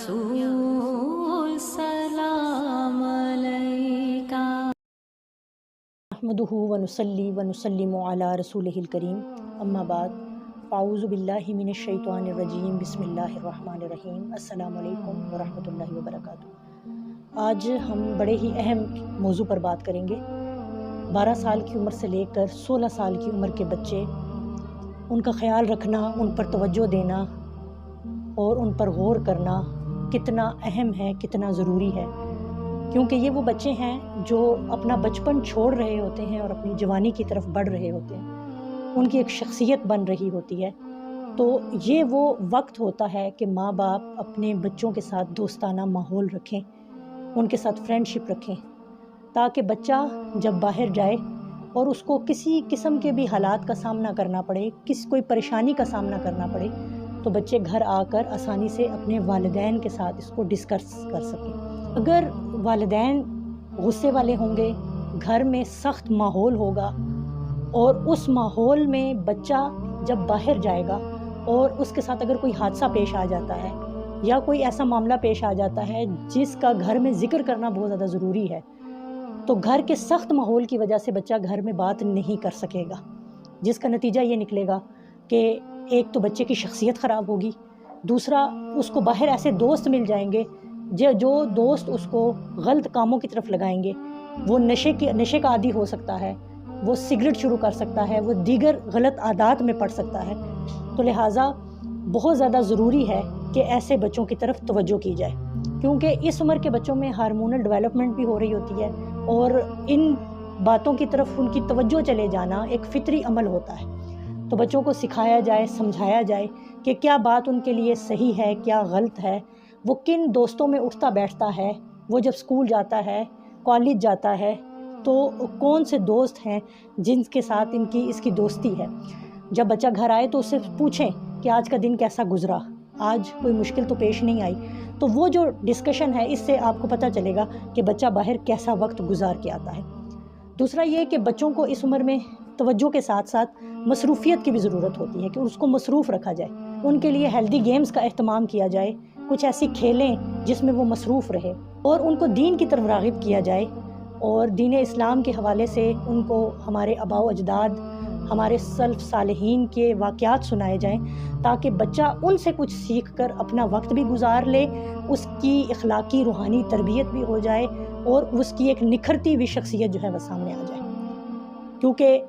रसूल सलाम अलैका। नहमदुहु व नुसल्ली व नुसल्लिमु अला रसूलिहिल करीम, अम्मा बाद, अऊज़ु बिल्लाहि मिनश शैतानिर रजीम, बिस्मिल्लाहिर रहमानिर रहीम, अस्सलामु अलैकुम व रहमतुल्लाहि व बरकातुहू। आज हम बड़े ही अहम मौजू पर बात करेंगे। 12 साल की उम्र से लेकर 16 साल की उम्र के बच्चे, उनका ख्याल रखना, उन पर तवज्जो देना और उन पर गौर करना कितना अहम है, कितना ज़रूरी है, क्योंकि ये वो बच्चे हैं जो अपना बचपन छोड़ रहे होते हैं और अपनी जवानी की तरफ बढ़ रहे होते हैं, उनकी एक शख्सियत बन रही होती है। तो ये वो वक्त होता है कि माँ बाप अपने बच्चों के साथ दोस्ताना माहौल रखें, उनके साथ फ्रेंडशिप रखें, ताकि बच्चा जब बाहर जाए और उसको किसी किस्म के भी हालात का सामना करना पड़े, कोई परेशानी का सामना करना पड़े, तो बच्चे घर आकर आसानी से अपने वालिदैन के साथ इसको डिस्कस कर सकें। अगर वालिदैन गुस्से वाले होंगे, घर में सख्त माहौल होगा और उस माहौल में बच्चा जब बाहर जाएगा और उसके साथ अगर कोई हादसा पेश आ जाता है या कोई ऐसा मामला पेश आ जाता है जिसका घर में ज़िक्र करना बहुत ज़्यादा ज़रूरी है, तो घर के सख्त माहौल की वजह से बच्चा घर में बात नहीं कर सकेगा, जिसका नतीजा ये निकलेगा कि एक तो बच्चे की शख्सियत ख़राब होगी, दूसरा उसको बाहर ऐसे दोस्त मिल जाएंगे जो दोस्त उसको गलत कामों की तरफ लगाएंगे। वो नशे का आदी हो सकता है, वो सिगरेट शुरू कर सकता है, वो दीगर गलत आदात में पड़ सकता है। तो लिहाजा बहुत ज़्यादा ज़रूरी है कि ऐसे बच्चों की तरफ तवज्जो की जाए, क्योंकि इस उम्र के बच्चों में हार्मोनल डेवलपमेंट भी हो रही होती है और इन बातों की तरफ उनकी तवज्जो चले जाना एक फितरी अमल होता है। तो बच्चों को सिखाया जाए, समझाया जाए कि क्या बात उनके लिए सही है, क्या गलत है, वो किन दोस्तों में उठता बैठता है, वो जब स्कूल जाता है, कॉलेज जाता है, तो कौन से दोस्त हैं जिनके साथ इसकी दोस्ती है। जब बच्चा घर आए तो उससे पूछें कि आज का दिन कैसा गुजरा, आज कोई मुश्किल तो पेश नहीं आई। तो वो जो डिस्कशन है, इससे आपको पता चलेगा कि बच्चा बाहर कैसा वक्त गुजार के आता है। दूसरा ये कि बच्चों को इस उम्र में तवज्जो के साथ साथ मसरूफ़ियत की भी ज़रूरत होती है कि उसको मसरूफ़ रखा जाए। उनके लिए हेल्दी गेम्स का एहतमाम किया जाए, कुछ ऐसी खेलें जिसमें वो मसरूफ़ रहे और उनको दीन की तरफ राग़िब किया जाए और दीन इस्लाम के हवाले से उनको हमारे आबाओ अजदाद, हमारे सल्फ़ सालिहीन के वाक़यात सुनाए जाएँ, ताकि बच्चा उनसे कुछ सीख कर अपना वक्त भी गुजार ले, उसकी इखलाकी रूहानी तरबियत भी हो जाए और उसकी एक निखरती हुई शख्सियत जो है वह सामने आ जाए। क्योंकि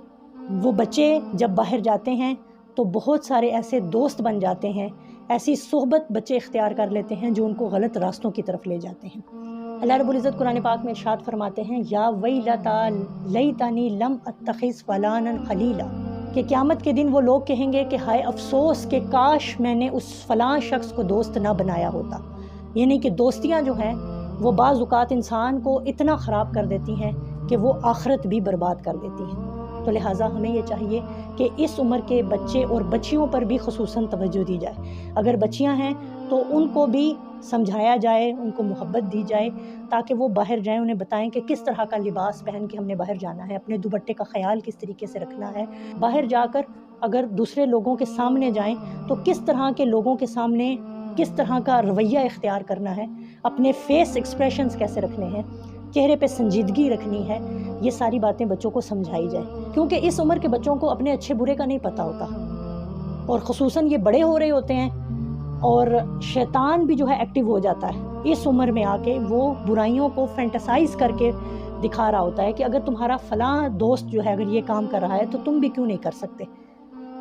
वो बच्चे जब बाहर जाते हैं तो बहुत सारे ऐसे दोस्त बन जाते हैं, ऐसी सोहबत बच्चे इख्तियार कर लेते हैं जो उनको गलत रास्तों की तरफ ले जाते हैं। अल्लाह रब्बुल इज़्ज़त कुरान पाक में इरशाद फरमाते हैं, या वैलता लैतनी लम अत्तखिज़ फलानन खलीला, कि क़यामत के दिन वो लोग कहेंगे कि हाय अफसोस कि काश मैंने उस फ़लाँ शख्स को दोस्त ना बनाया होता। यानी कि दोस्तियाँ जो हैं वो बाज़ औक़ात इंसान को इतना ख़राब कर देती हैं कि वो आखिरत भी बर्बाद कर देती हैं। तो लिहाजा हमें ये चाहिए कि इस उम्र के बच्चे और बच्चियों पर भी ख़ुसूसन तवज्जो दी जाए। अगर बच्चियां हैं तो उनको भी समझाया जाए, उनको मोहब्बत दी जाए, ताकि वो बाहर जाएं, उन्हें बताएं कि किस तरह का लिबास पहन के हमने बाहर जाना है, अपने दुपट्टे का ख्याल किस तरीके से रखना है, बाहर जाकर अगर दूसरे लोगों के सामने जाएँ तो किस तरह के लोगों के सामने किस तरह का रवैया इख्तियार करना है, अपने फेस एक्सप्रेशंस कैसे रखने हैं, चेहरे पे संजीदगी रखनी है। ये सारी बातें बच्चों को समझाई जाए, क्योंकि इस उम्र के बच्चों को अपने अच्छे बुरे का नहीं पता होता और ख़ुसूसन ये बड़े हो रहे होते हैं और शैतान भी जो है एक्टिव हो जाता है इस उम्र में आके। वो बुराइयों को फैंटेसाइज करके दिखा रहा होता है कि अगर तुम्हारा फ़लाँ दोस्त जो है अगर ये काम कर रहा है तो तुम भी क्यों नहीं कर सकते।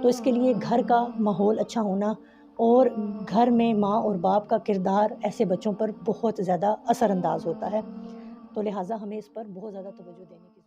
तो इसके लिए घर का माहौल अच्छा होना और घर में माँ और बाप का किरदार ऐसे बच्चों पर बहुत ज़्यादा असरअंदाज होता है। तो लिहाजा हमें इस पर बहुत ज़्यादा तवज्जो देने की